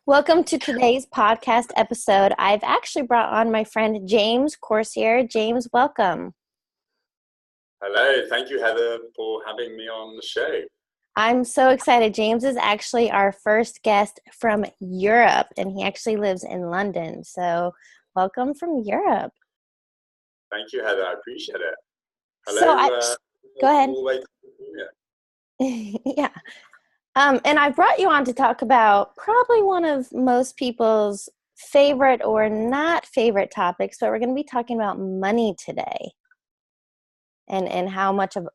Welcome to today's podcast episode. I've actually brought on my friend James Coursier. James, welcome. Hello, thank you, Heather, for having me on the show. I'm so excited. James is actually our first guest from Europe, and he actually lives in London. So welcome from Europe. Thank you, Heather. I appreciate it. Hello. Go ahead. All the way Yeah. And I brought you on to talk about probably one of most people's favorite or not favorite topics, but we're going to be talking about money today and how much of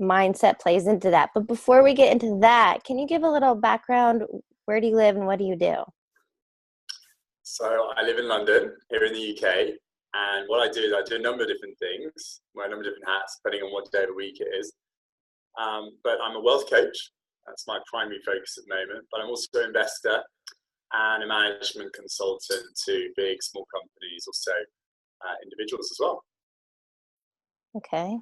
mindset plays into that. But before we get into that, can you give a little background? Where do you live and what do you do? So I live in London, here in the UK, and what I do is I do a number of different things, wear a number of different hats, depending on what day of the week it is. But I'm a wealth coach. That's my primary focus at the moment. But I'm also an investor and a management consultant to big, small companies, also individuals as well. Okay.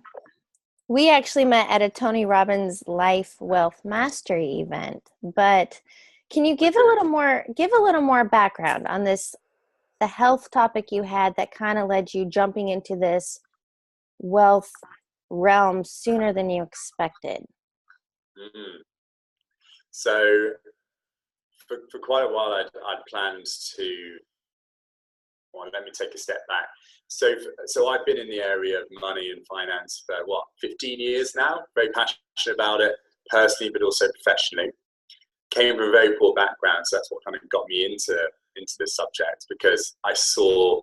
We actually met at a Tony Robbins Life Wealth Mastery event, but can you give a little more background on this, the health topic you had that kind of led you jumping into this wealth realm sooner than you expected? Mm-hmm. So for quite a while, I'd planned to, well, let me take a step back. So I've been in the area of money and finance for 15 years now, very passionate about it personally, but also professionally. Came from a very poor background, so that's what kind of got me into this subject, because I saw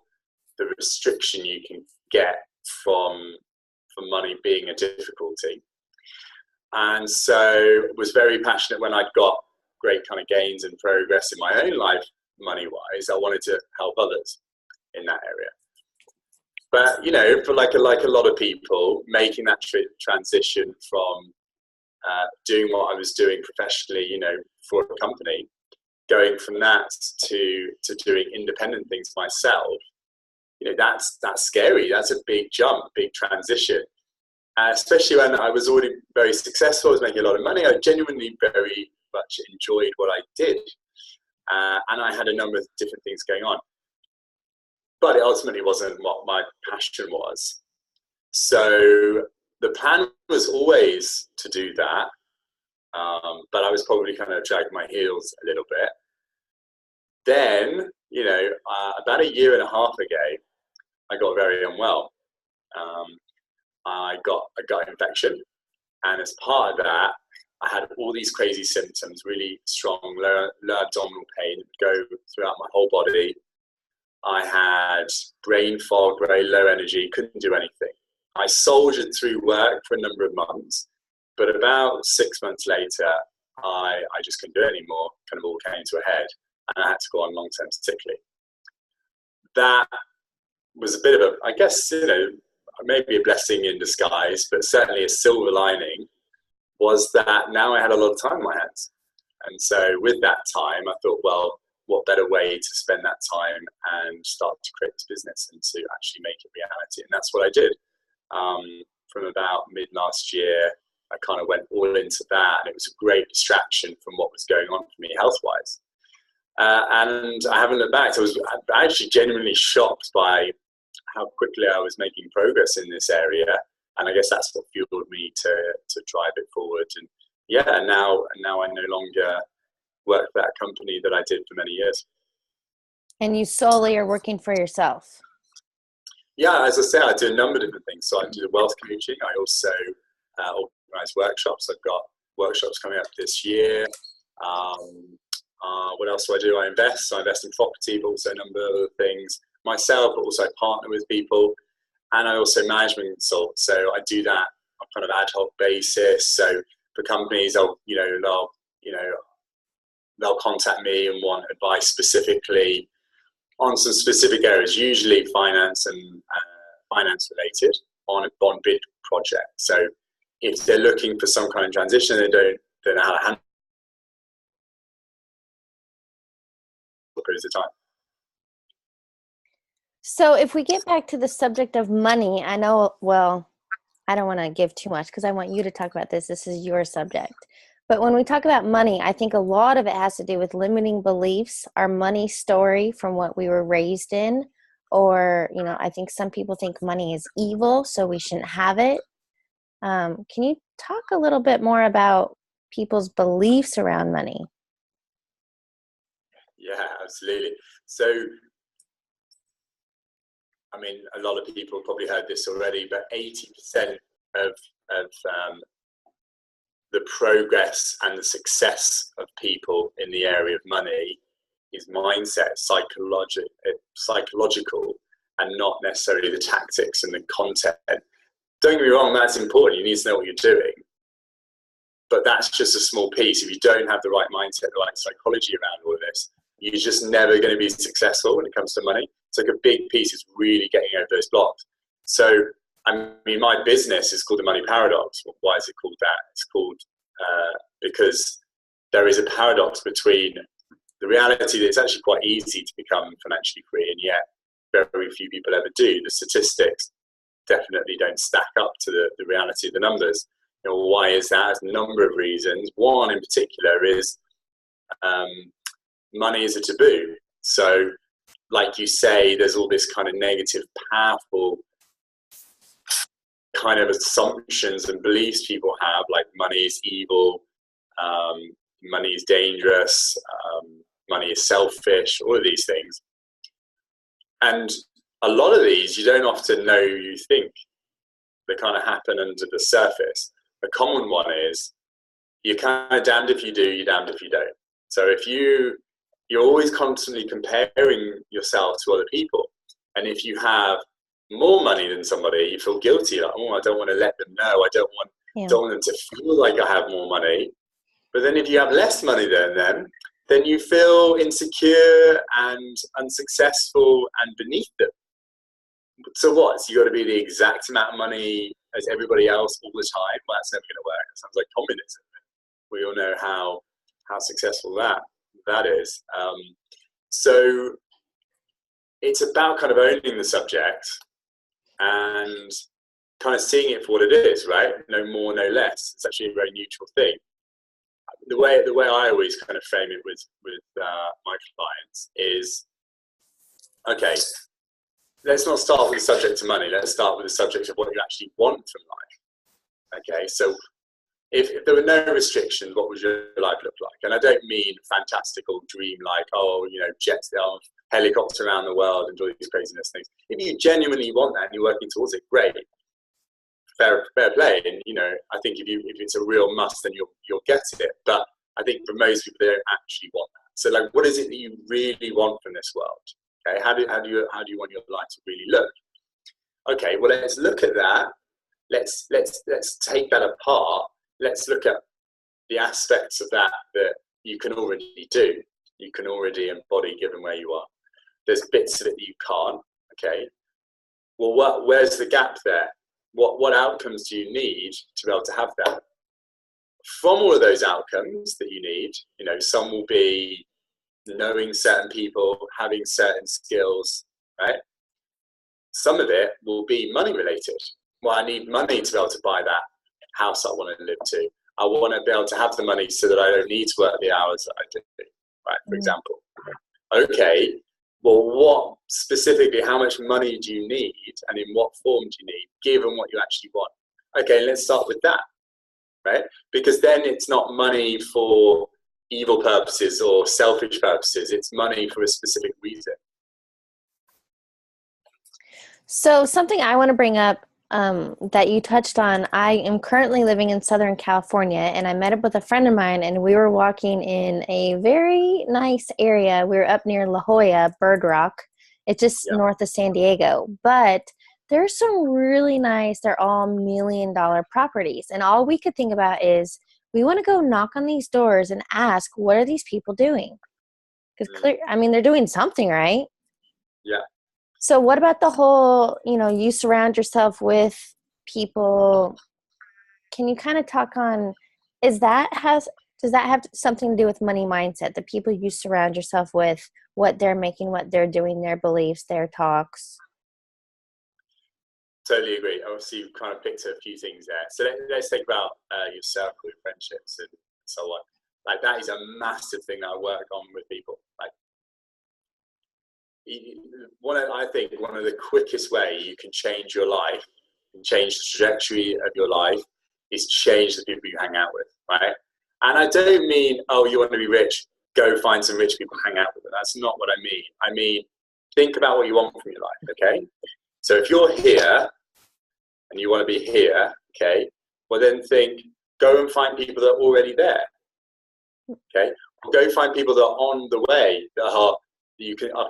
the restriction you can get from money being a difficulty. And so was very passionate when I'd got great kind of gains and progress in my own life, money-wise. I wanted to help others in that area. But, you know, for like a lot of people, making that transition from doing what I was doing professionally, you know, for a company, going from that to doing independent things myself, you know, that's scary. That's a big jump, big transition. Especially when I was already very successful, I was making a lot of money. I genuinely very much enjoyed what I did. And I had a number of different things going on. But it ultimately wasn't what my passion was. So the plan was always to do that. But I was probably kind of dragging my heels a little bit. Then, you know, about a year and a half ago, I got very unwell. I got a gut infection, and as part of that, I had all these crazy symptoms, really strong low abdominal pain that would go throughout my whole body. I had brain fog, very low energy, couldn't do anything. I soldiered through work for a number of months, but about 6 months later, I just couldn't do it anymore, kind of all came to a head, and I had to go on long-term sick leave. That was a bit of a, I guess, you know, maybe a blessing in disguise, but certainly a silver lining was that now I had a lot of time on my hands. And so with that time, I thought, well, what better way to spend that time and start to create this business and to actually make it reality. And that's what I did. From about mid last year, I kind of went all into that. And it was a great distraction from what was going on for me health-wise. And I haven't looked back. So I was actually genuinely shocked by how quickly I was making progress in this area, and I guess that's what fueled me to drive it forward. And now I no longer work for that company that I did for many years. And you solely are working for yourself? Yeah, as I say, I do a number of different things. So I do the wealth coaching. I also organize workshops. I've got workshops coming up this year. What else do I do? I invest. So I invest in property, but also a number of other things myself, but also I partner with people, and I also management consult. So I do that on kind of ad hoc basis. So for companies, they'll contact me and want advice specifically on some specific areas, usually finance and finance related, on a bond bid project. So if they're looking for some kind of transition, they don't know how to handle it periods of time. So if we get back to the subject of money, I know, well, I don't want to give too much because I want you to talk about this. This is your subject. But when we talk about money, I think a lot of it has to do with limiting beliefs, our money story from what we were raised in, or, I think some people think money is evil, so we shouldn't have it. Can you talk a little bit more about people's beliefs around money? Yeah, absolutely. So, I mean, a lot of people probably heard this already, but 80% of the progress and the success of people in the area of money is mindset, psychological, and not necessarily the tactics and the content. Don't get me wrong, that's important. You need to know what you're doing. But that's just a small piece. If you don't have the right mindset, the right psychology around all of this, you're just never going to be successful when it comes to money. It's like a big piece is really getting over those blocks. So, I mean, my business is called the Money Paradox. Why is it called that? It's called because there is a paradox between the reality that it's actually quite easy to become financially free, and yet very few people ever do. The statistics definitely don't stack up to the reality of the numbers. Why is that? There's a number of reasons. One in particular is money is a taboo. So, like you say, there's all this kind of negative, powerful kind of assumptions and beliefs people have, like money is evil, money is dangerous, money is selfish, all of these things. And a lot of these you don't often know you think. They kind of happen under the surface. A common one is you're kind of damned if you do, you're damned if you don't. So if you're always constantly comparing yourself to other people, and if you have more money than somebody, you feel guilty, like, oh, I don't want to let them know, I don't want them to feel like I have more money. But then if you have less money than them, then you feel insecure and unsuccessful and beneath them. So what? So you got to be the exact amount of money as everybody else all the time? Well, that's never going to work. It sounds like communism. We all know how successful that is. So it's about kind of owning the subject and kind of seeing it for what it is, right? No more, no less. It's actually a very neutral thing. The way I always kind of frame it with my clients is, okay, let's not start with the subject of money. Let's start with the subject of what you actually want from life. Okay, so if there were no restrictions, what would your life look like? And I don't mean fantastical dream like, jets down, helicopter around the world and do all these craziness things. If you genuinely want that and you're working towards it, great. Fair play. And I think if it's a real must, then you'll get it. But I think for most people, they don't actually want that. So, like, what is it that you really want from this world? Okay, how do you want your life to really look? Okay, well, let's look at that. Let's take that apart. Let's look at the aspects of that you can already do. You can already embody given where you are. There's bits of it that you can't. Okay, well, where's the gap there? What outcomes do you need to be able to have that? From all of those outcomes that you need, some will be knowing certain people, having certain skills, right? Some of it will be money related. Well, I need money to be able to buy that house I want to live to. I want to be able to have the money so that I don't need to work the hours that I do, right? For example. Okay, well, what specifically, how much money do you need and in what form do you need, given what you actually want? Okay, let's start with that, right? Because then it's not money for evil purposes or selfish purposes. It's money for a specific reason. So something I want to bring up that you touched on, I am currently living in Southern California, and I met up with a friend of mine, and we were walking in a very nice area. We were up near La Jolla, Bird Rock. It's just north of San Diego. But there's some really nice, they're all $1 million properties. And all we could think about is we want to go knock on these doors and ask, what are these people doing? Because they're doing something, right? Yeah. So what about the whole, you surround yourself with people? Can you kind of talk on, does that have something to do with money mindset? The people you surround yourself with, what they're making, what they're doing, their beliefs, their talks? Totally agree. Obviously, you've kind of picked a few things there. So let's think about your circle, your friendships, and so on. Like that is a massive thing that I work on with people. Like I think one of the quickest way you can change your life and change the trajectory of your life is change the people you hang out with, right? And I don't mean, oh, you want to be rich, go find some rich people, hang out with them. That's not what I mean. I mean, think about what you want from your life, okay? So if you're here and you want to be here, okay, well then go and find people that are already there, okay? Or go find people that are on the way, that are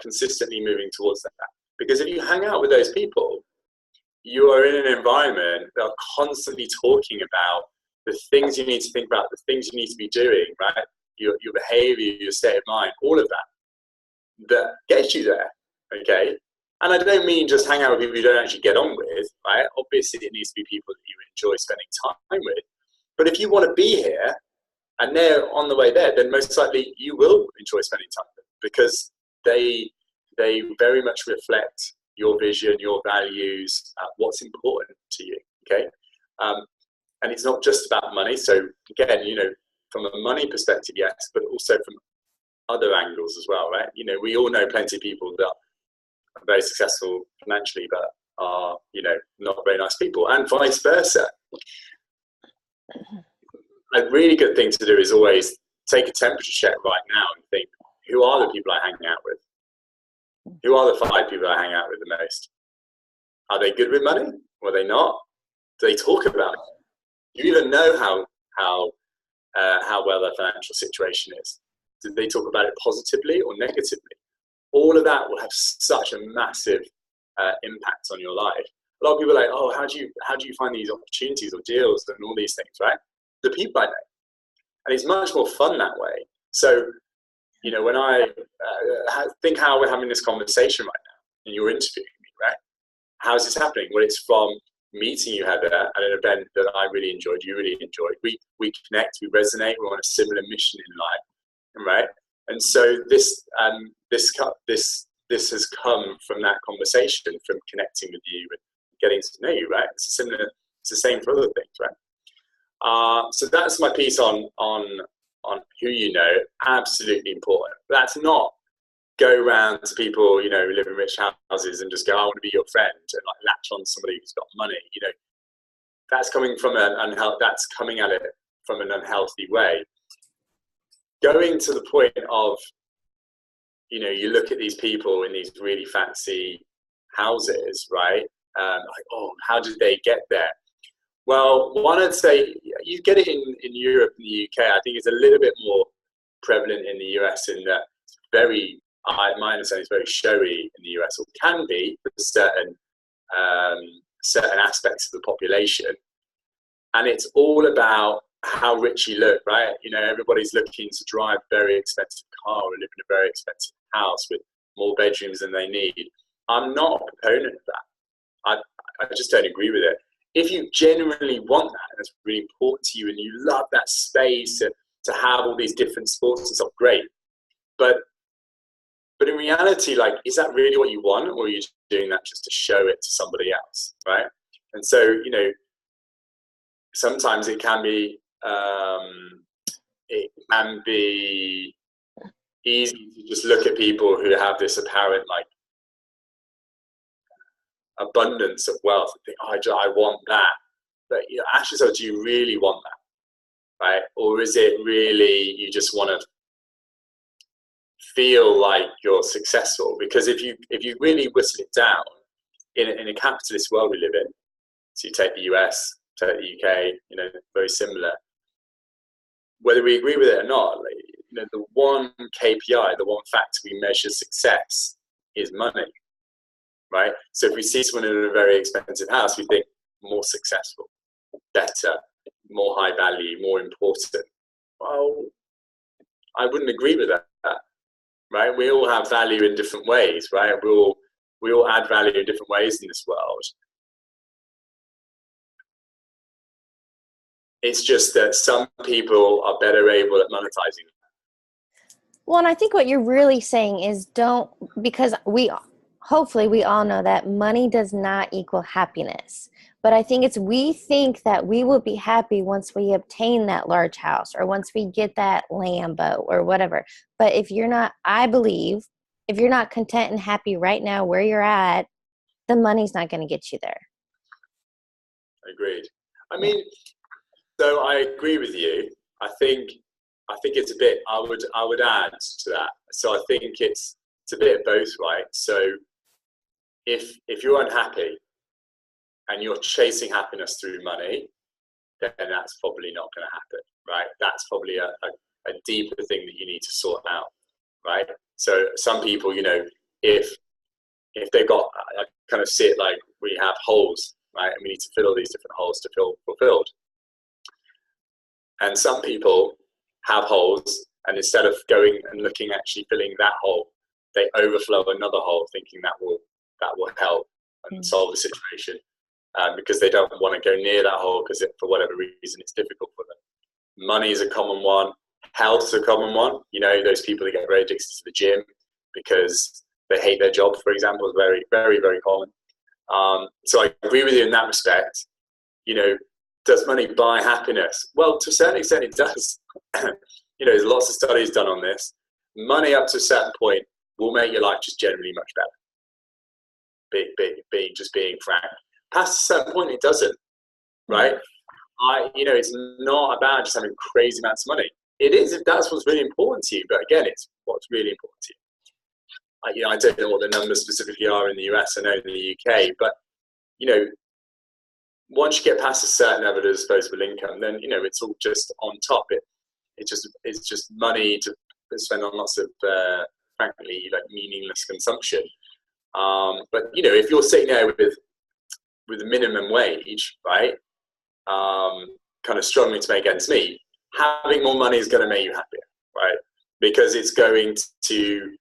consistently moving towards that. Because if you hang out with those people, you are in an environment that are constantly talking about the things you need to think about, the things you need to be doing, right? Your behavior, your state of mind, all of that gets you there, okay? And I don't mean just hang out with people you don't actually get on with, right? Obviously, it needs to be people that you enjoy spending time with. But if you want to be here and they're on the way there, then most likely you will enjoy spending time with them because they very much reflect your vision, your values, what's important to you, okay? And it's not just about money. So again, from a money perspective, yes, but also from other angles as well, right? We all know plenty of people that are very successful financially, but are, not very nice people, and vice versa. A really good thing to do is always take a temperature check right now and think, who are the people I hang out with? Who are the 5 people I hang out with the most? Are they good with money? Or are they not? Do they talk about it? Do you even know how well their financial situation is? Do they talk about it positively or negatively? All of that will have such a massive impact on your life. A lot of people are like, oh, how do you find these opportunities or deals and all these things, right? The people I know. And it's much more fun that way. So, when I think how we're having this conversation right now, and you're interviewing me, right? How's this happening? Well, it's from meeting you, Heather, at an event that I really enjoyed, you really enjoyed. We connect, we resonate, we're on a similar mission in life, right? And so this has come from that conversation, from connecting with you and getting to know you, right? It's the same for other things, right? So that's my piece on who you know. Absolutely important. But that's not go around to people, who live in rich houses and just go, I want to be your friend, and like latch on to somebody who's got money. That's coming from that's coming at it from an unhealthy way. Going to the point of, you look at these people in these really fancy houses, right? Like, oh, how did they get there? Well, one, I'd say you get it in Europe and the UK. I think it's a little bit more prevalent in the US in that my understanding is very showy in the US, or can be for certain aspects of the population. And it's all about how rich you look, right? Everybody's looking to drive a very expensive car or live in a very expensive house with more bedrooms than they need. I'm not a proponent of that. I just don't agree with it. If you genuinely want that, and it's really important to you, and you love that space to have all these different sports and stuff, great. But in reality, like, is that really what you want, or are you doing that just to show it to somebody else, right? And so, sometimes it can be easy to just look at people who have this apparent like abundance of wealth and think, oh, I want that. But ask yourself, do you really want that, right? Or is it really you just want to feel like you're successful? Because if you really whistle it down, in a capitalist world we live in, so you take the US, take the UK, very similar. Whether we agree with it or not, the one KPI, the one factor we measure success is money, right? So if we see someone in a very expensive house, we think more successful, better, more high value, more important. Well, I wouldn't agree with that, right? We all have value in different ways, right? We all add value in different ways in this world. It's just that some people are better able at monetizing. Well, and I think what you're really saying is because hopefully we all know that money does not equal happiness. But I think we think that we will be happy once we obtain that large house or once we get that Lambo or whatever. But if you're not, I believe, if you're not content and happy right now where you're at, the money's not going to get you there. Agreed. I Yeah. mean, so I agree with you. I think it's a bit. I would add to that. So I think it's a bit of both, right? So if you're unhappy and you're chasing happiness through money, then that's probably not going to happen, right? That's probably a deeper thing that you need to sort out, right? So some people, if they've got, I kind of see it like we have holes, right? And we need to fill all these different holes to feel fulfilled. And some people have holes, and instead of going and looking actually filling that hole, they overflow another hole, thinking that will help and solve the situation, because they don't want to go near that hole because for whatever reason it's difficult for them. Money is a common one. Health is a common one. Those people that get very addicted to the gym because they hate their job, for example, is very, very, very common. So I agree with you in that respect. Does money buy happiness? Well, to a certain extent, it does. There's lots of studies done on this. Money up to a certain point will make your life just generally much better. Being frank. Past a certain point, it doesn't, right? It's not about just having crazy amounts of money. It is if that's what's really important to you. But again, it's what's really important to you. I don't know what the numbers specifically are in the US. I know in the UK, but once you get past a certain level of disposable income, then it's all just on top. It's just money to spend on lots of frankly like meaningless consumption. But if you're sitting there with a minimum wage, right, kind of struggling to make ends meet, having more money is going to make you happier, right? Because it's going to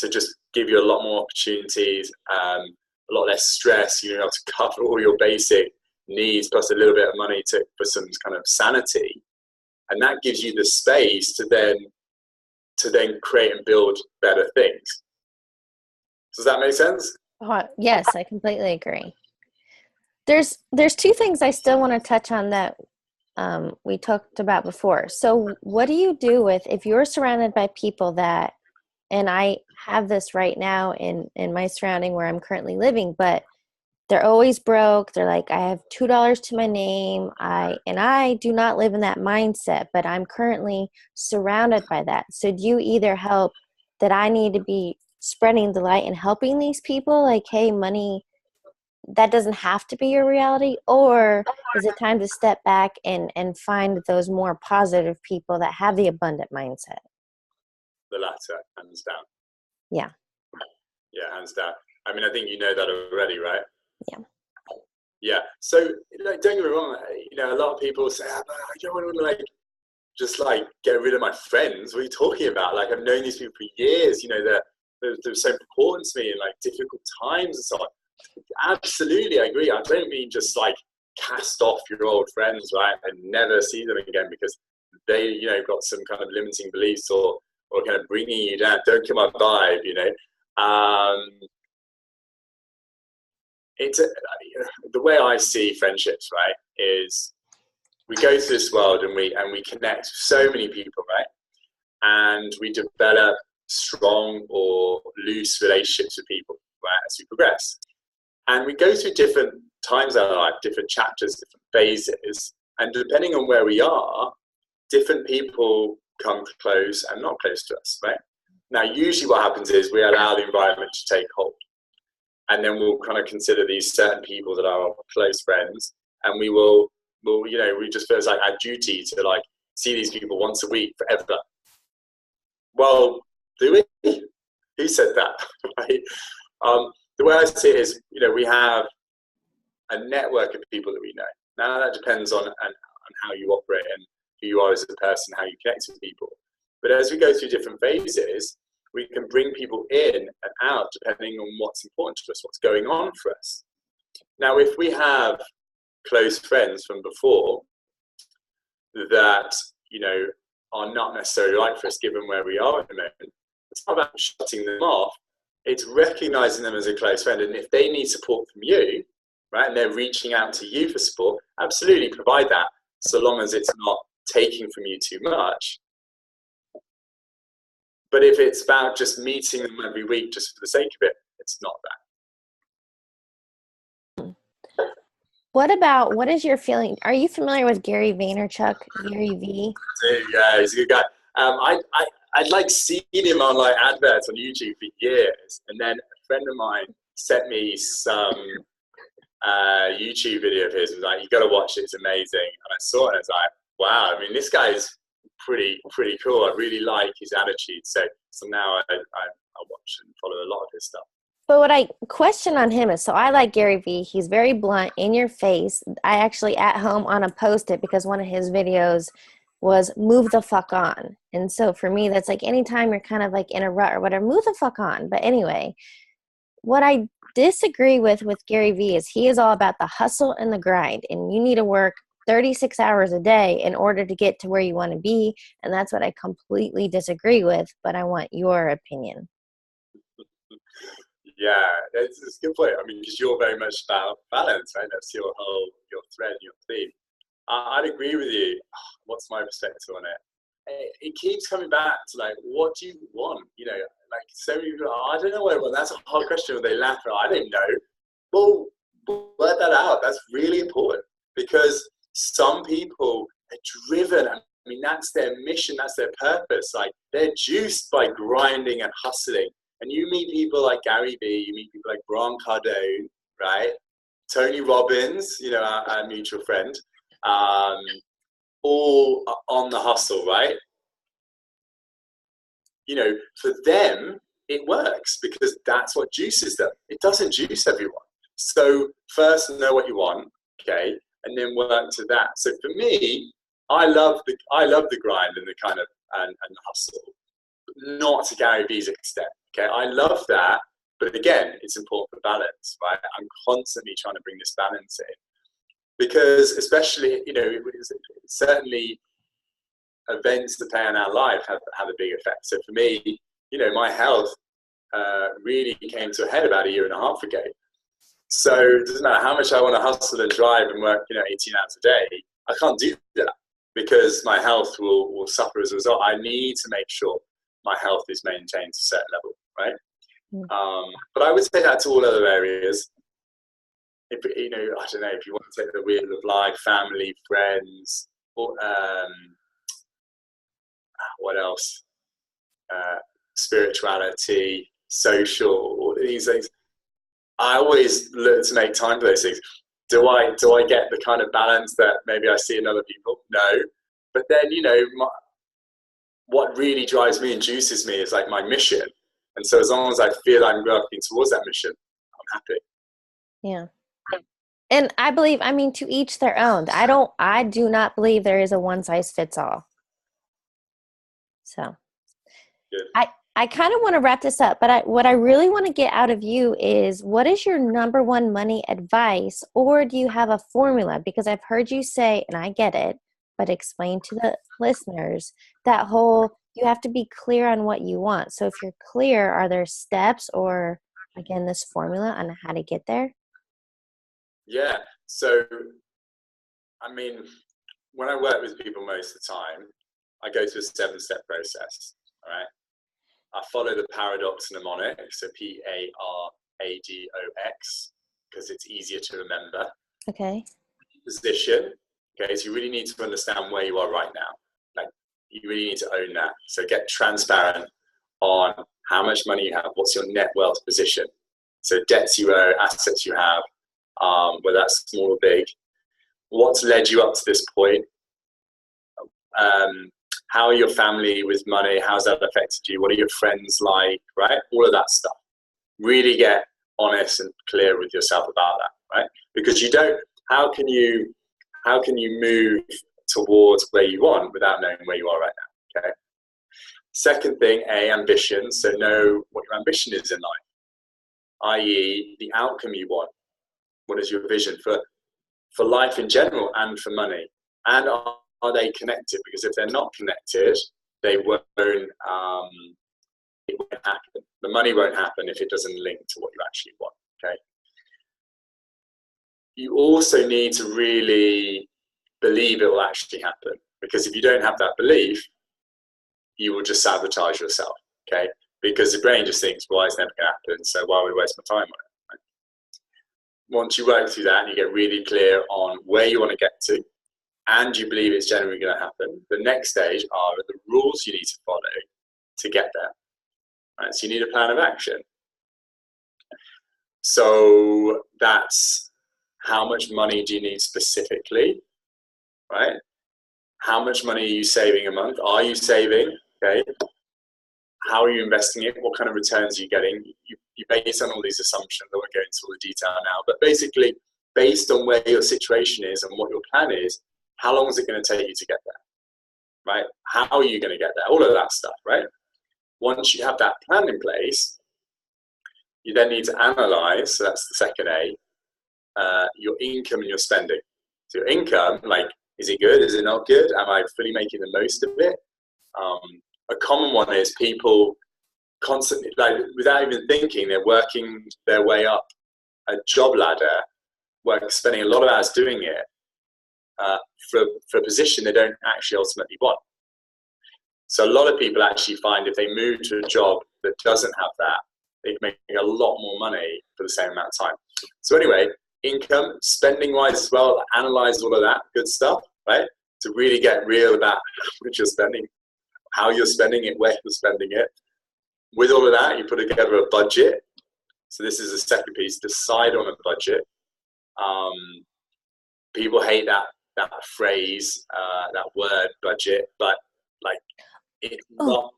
just give you a lot more opportunities, a lot less stress. You're able to cover all your basic needs plus a little bit of money for some kind of sanity, and that gives you the space to then create and build better things. Does that make sense? Yes, I completely agree. There's two things I still want to touch on that we talked about before. So what do you do if you're surrounded by people that, and I have this right now in my surrounding where I'm currently living, but they're always broke. They're like, I have $2 to my name. I do not live in that mindset, but I'm currently surrounded by that. So do you either help that I need to be spreading the light and helping these people? Like, hey, money, that doesn't have to be your reality. Or is it time to step back and find those more positive people that have the abundant mindset? The latter, hands down. Yeah. Yeah, hands down. I mean, I think you know that already, right? Yeah. Yeah. So, don't get me wrong. A lot of people say, I don't want to just get rid of my friends. What are you talking about? Like, I've known these people for years. They're so important to me in difficult times and so on. Absolutely, I agree. I don't mean just cast off your old friends, right, and never see them again because they, got some kind of limiting beliefs or kind of bringing you down. Don't kill my vibe, It's the way I see friendships, right, is we go through this world and we connect with so many people, right, and we develop strong or loose relationships with people, right, as we progress, and we go through different times in our life, different chapters, different phases, and depending on where we are, different people come close and not close to us, right? Now, usually what happens is we allow the environment to take hold. And then we'll kind of consider these certain people that are our close friends, and we just feel it's like our duty to see these people once a week forever. Well, do we? Who said that? Right? The way I see it is, we have a network of people that we know. Now that depends on how you operate and who you are as a person, how you connect with people. But as we go through different phases, we can bring people in and out depending on what's important to us, what's going on for us. Now, if we have close friends from before that, are not necessarily right for us given where we are at the moment, it's not about shutting them off. it's recognizing them as a close friend. And if they need support from you, right, and they're reaching out to you for support, absolutely provide that, so long as it's not taking from you too much. But if it's about just meeting them every week just for the sake of it, it's not that. What is your feeling? Are you familiar with Gary Vaynerchuk, Gary V? Yeah, he's a good guy. I'd like seen him on like adverts on YouTube for years, and then a friend of mine sent me some YouTube video of his. And was like, you got to watch it; it's amazing. And I saw it, and I was like, wow. I mean, this guy is pretty cool. I really like his attitude. So now I watch and follow a lot of his stuff. But what I question on him is, so I like Gary Vee. He's very blunt, in your face. I actually at home on a Post-it because one of his videos was move the fuck on. And so for me, that's like anytime you're kind of like in a rut or whatever, move the fuck on. But anyway, what I disagree with Gary Vee is he is all about the hustle and the grind. And you need to work 36 hours a day in order to get to where you want to be. And that's what I completely disagree with. But I want your opinion. Yeah, it's a good point. I mean, because you're very much about balance, right? That's your thread, your theme. I'd agree with you. What's my perspective on it? It keeps coming back to like, what do you want? You know, like so many people, I don't know what I want. That's a hard question when they laugh at. I don't know. Well, let that out. That's really important, because some people are driven. I mean, that's their mission. That's their purpose. Like, they're juiced by grinding and hustling. And you meet people like Gary Vee, you meet people like Grant Cardone, right? Tony Robbins, you know, our mutual friend, all on the hustle, right? You know, for them, it works because that's what juices them. It doesn't juice everyone. So first know what you want, okay, and then work to that. So for me, I love the grind and the kind of and the hustle, not to Gary Vee's extent. Okay, I love that, but again, it's important for balance, right? I'm constantly trying to bring this balance in, because especially, you know, certainly events that play in our life have a big effect. So for me, you know, my health really came to a head about a year and a half ago. So it doesn't matter how much I want to hustle and drive and work, you know, 18 hours a day, I can't do that because my health will suffer as a result. I need to make sure my health is maintained to a certain level, right? But I would say that to all other areas. If, you know, I don't know, if you want to take the wheel of life, family, friends, or, what else? Spirituality, social, all these things. I always look to make time for those things. Do I get the kind of balance that maybe I see in other people? No. But then, you know, what really drives me and juices me is like my mission. And so as long as I feel I'm working towards that mission, I'm happy. Yeah. And I believe, I mean, to each their own. I do not believe there is a one size fits all. So good. I kind of want to wrap this up, but what I really want to get out of you is, what is your number one money advice, or do you have a formula? Because I've heard you say, and I get it, but explain to the listeners that whole, you have to be clear on what you want. So if you're clear, are there steps or, again, this formula on how to get there? Yeah. So, I mean, when I work with people most of the time, I go through a 7-step process. All right. I follow the paradox mnemonic, so PARADOX, because it's easier to remember. Okay. Position. Okay, so you really need to understand where you are right now. Like, you really need to own that. So get transparent on how much money you have, what's your net wealth position. So debts you owe, assets you have, whether that's small or big. What's led you up to this point? How are your family with money? How's that affected you? What are your friends like, right? All of that stuff. Really get honest and clear with yourself about that, right? Because you don't, how can you move towards where you want without knowing where you are right now, okay? Second thing, ambition. So know what your ambition is in life, i.e. the outcome you want. What is your vision for life in general and for money? And are they connected? Because if they're not connected, it won't happen. The The money won't happen if it doesn't link to what you actually want. Okay. You also need to really believe it will actually happen, because if you don't have that belief, you will just sabotage yourself. Okay, because the brain just thinks, well, it's never going to happen, so why would we waste my time on it? Right? Once you work through that and you get really clear on where you want to get to, and you believe it's generally going to happen, the next stage are the rules you need to follow to get there. Right? So you need a plan of action. So that's how much money do you need specifically, right? How much money are you saving a month? Are you saving? Okay. How are you investing it? What kind of returns are you getting? You base on all these assumptions. I won't go into all the detail now, but basically, based on where your situation is and what your plan is, how long is it going to take you to get there, right? How are you going to get there? All of that stuff, right? Once you have that plan in place, you then need to analyze, so that's the second A, your income and your spending. So your income, like, is it good? Is it not good? Am I fully making the most of it? A common one is people constantly, like, without even thinking, they're working their way up a job ladder, spending a lot of hours doing it for a position they don't actually ultimately want. So a lot of people actually find if they move to a job that doesn't have that, they can make a lot more money for the same amount of time. So anyway, income, spending wise as well, analyze all of that good stuff, right? To really get real about how much you're spending, how you're spending it, where you're spending it. With all of that, you put together a budget. So this is the second piece, decide on a budget. People hate that phrase, that word budget, but like it's not.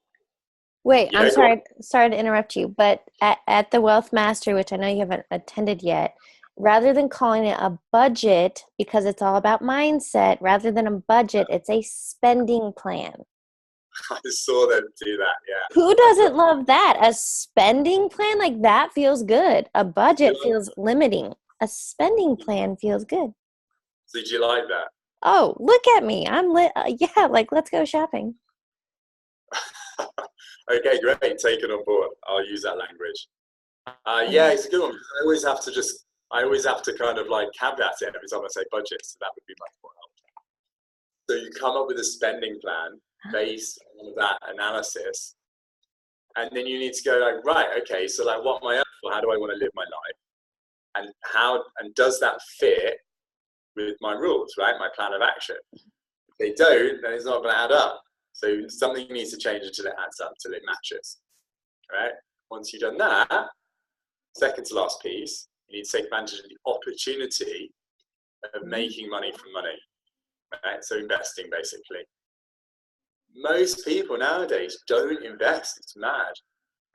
Wait, I'm sorry to interrupt you, but at the Wealth Master, which I know you haven't attended yet, rather than calling it a budget, because it's all about mindset, rather than a budget, it's a spending plan. I saw them do that, yeah. Who doesn't love that? A spending plan? Like, that feels good. A budget feels limiting. A spending plan feels good. So did you like that? Oh, look at me. I'm lit. Yeah, like, let's go shopping. Okay, great. Take it on board. I'll use that language. Yeah, it's a good one. I always have to kind of like caveat it every time I say budget, so that would be much more helpful. So you come up with a spending plan based on that analysis, and then you need to go like, right, okay, so like, what am I up for? How do I want to live my life? And does that fit with my rules, right? My plan of action. If they don't, then it's not going to add up. So something needs to change until it adds up, until it matches, right? Once you've done that, second to last piece, you need to take advantage of the opportunity of making money from money, right? So investing, basically. Most people nowadays don't invest. It's mad.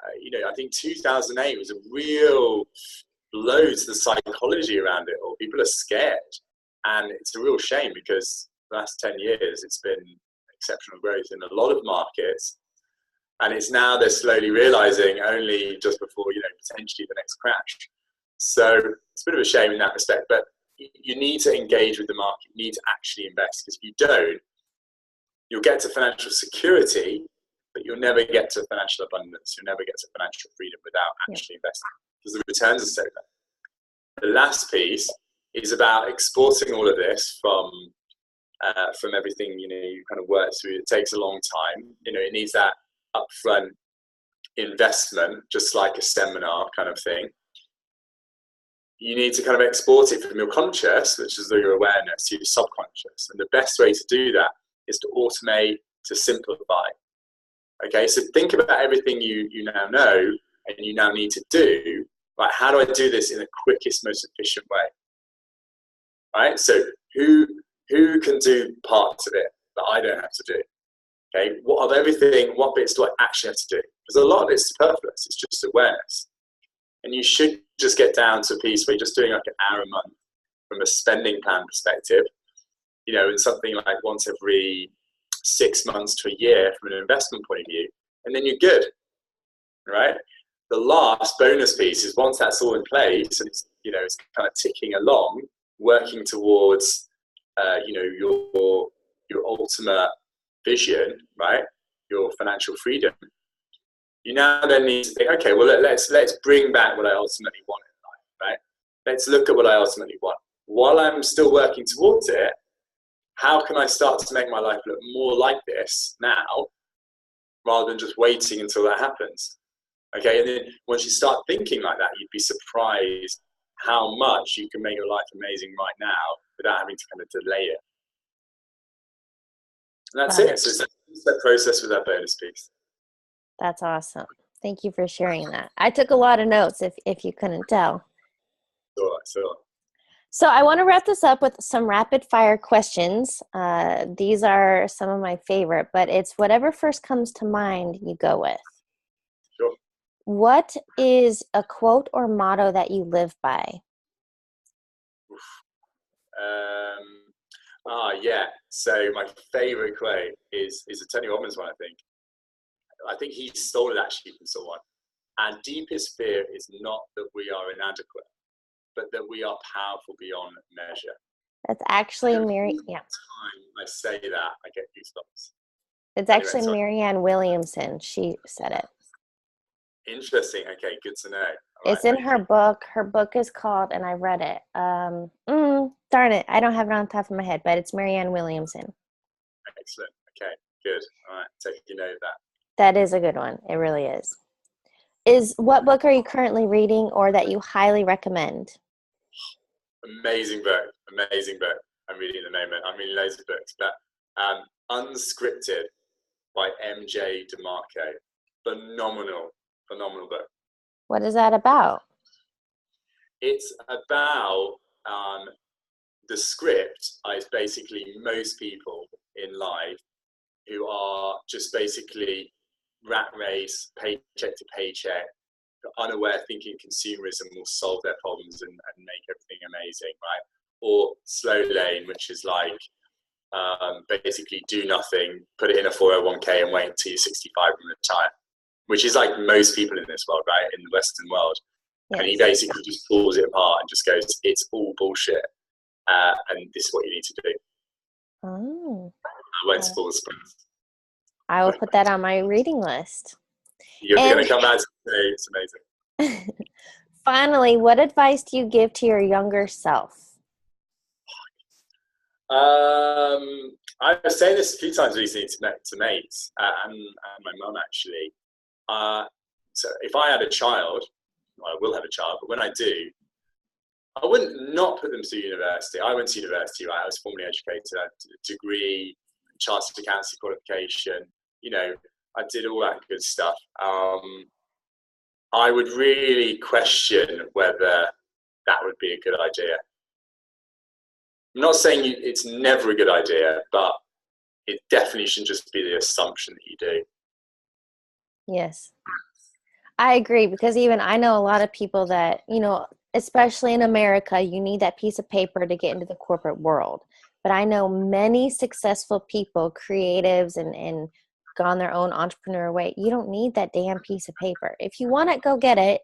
I think 2008 was a real blow to the psychology around it all. People are scared. And it's a real shame, because the last 10 years, it's been exceptional growth in a lot of markets. And it's now they're slowly realizing, only just before, potentially the next crash. So it's a bit of a shame in that respect, but you need to engage with the market. You need to actually invest, because if you don't, you'll get to financial security, but you'll never get to financial abundance. You'll never get to financial freedom without actually investing, because the returns are so low. The last piece is about exporting all of this from everything you kind of work through. It takes a long time. It needs that upfront investment, just like a seminar kind of thing. You need to kind of export it from your conscious, which is your awareness, to your subconscious. And the best way to do that is to automate, to simplify. Okay, so think about everything you now know and you now need to do. Right, how do I do this in the quickest, most efficient way? Right, so who can do parts of it that I don't have to do? Okay, what bits do I actually have to do? Because a lot of it's superfluous. It's just awareness. And you should just get down to a piece where you're just doing like an hour a month from a spending plan perspective, and something like once every 6 months to a year from an investment point of view, and then you're good, right? The last bonus piece is, once that's all in place and it's kind of ticking along, working towards your ultimate vision, right? Your financial freedom. You now then need to think, okay, well, let's bring back what I ultimately want in life, right? Let's look at what I ultimately want. While I'm still working towards it, how can I start to make my life look more like this now, rather than just waiting until that happens? Okay, and then once you start thinking like that, you'd be surprised how much you can make your life amazing right now without having to kind of delay it. And that's it. So it's that process with that bonus piece. That's awesome. Thank you for sharing that. I took a lot of notes if you couldn't tell. Sure. So I want to wrap this up with some rapid fire questions. These are some of my favorite, but it's whatever first comes to mind you go with. Sure. What is a quote or motto that you live by? Yeah. So my favorite quote is a Tony Robbins one, I think. I think he stole it actually from someone. Our deepest fear is not that we are inadequate, but that we are powerful beyond measure. That's actually Mary. Yeah. Time I say that, I get goosebumps. It's actually Marianne Williamson. She said it. Interesting. Okay, good to know. It's in her book. Her book is called, and I read it. Darn it, I don't have it on top of my head, but it's Marianne Williamson. Excellent. Okay, good. All right, taking note of that. That is a good one. It really is. What book are you currently reading, or that you highly recommend? Amazing book. I'm reading at the moment. I'm reading loads of books, but Unscripted by M.J. DeMarco. Phenomenal book. What is that about? It's about the script is basically most people in life who are just basically rat race, paycheck to paycheck, unaware, thinking consumerism will solve their problems and make everything amazing, right? Or slow lane, which is like basically do nothing, put it in a 401k and wait until you're 65 and retire, which is like most people in this world, right? In the Western world. Yes. And he basically just pulls it apart and just goes, it's all bullshit. And this is what you need to do. Oh. I won't spoil the spoilers. I will put that on my reading list. You're going to come back to say it's amazing. Finally, what advice do you give to your younger self? I've said this a few times recently to mates and my mum actually. So if I had a child, well, I will have a child, but when I do, I wouldn't not put them through university. I went to university, right? I was formally educated, I had a degree, chartered accountancy qualification. You know, I did all that good stuff. I would really question whether that would be a good idea. I'm not saying it's never a good idea, but it definitely shouldn't just be the assumption that you do. Yes. I agree, because even I know a lot of people that, especially in America, you need that piece of paper to get into the corporate world. But I know many successful people, creatives, and gone their own entrepreneur way. You don't need that damn piece of paper. If you want it, go get it,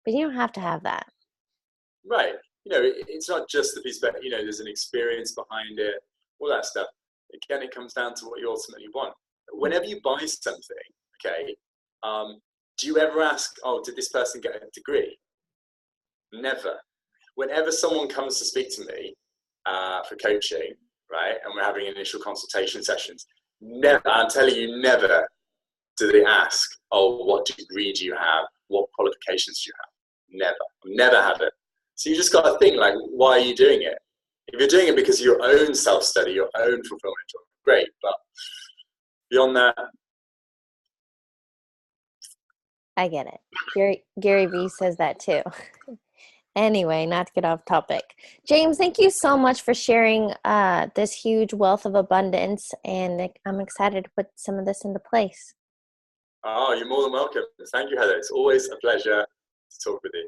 but you don't have to have that. Right. It's not just the piece of paper. There's an experience behind it, all that stuff. Again, it comes down to what you ultimately want. Whenever you buy something, okay, do you ever ask, did this person get a degree? Never. Whenever someone comes to speak to me for coaching, right, and we're having initial consultation sessions, never, I'm telling you, never do they ask, what degree do you have? What qualifications do you have? Never have it. So you just got to think, like, why are you doing it? If you're doing it because of your own self-study, your own fulfillment, great. But beyond that, I get it. Gary Vee says that too. Anyway, not to get off topic. James, thank you so much for sharing this huge wealth of abundance, and I'm excited to put some of this into place. You're more than welcome. Thank you, Heather. It's always a pleasure to talk with you.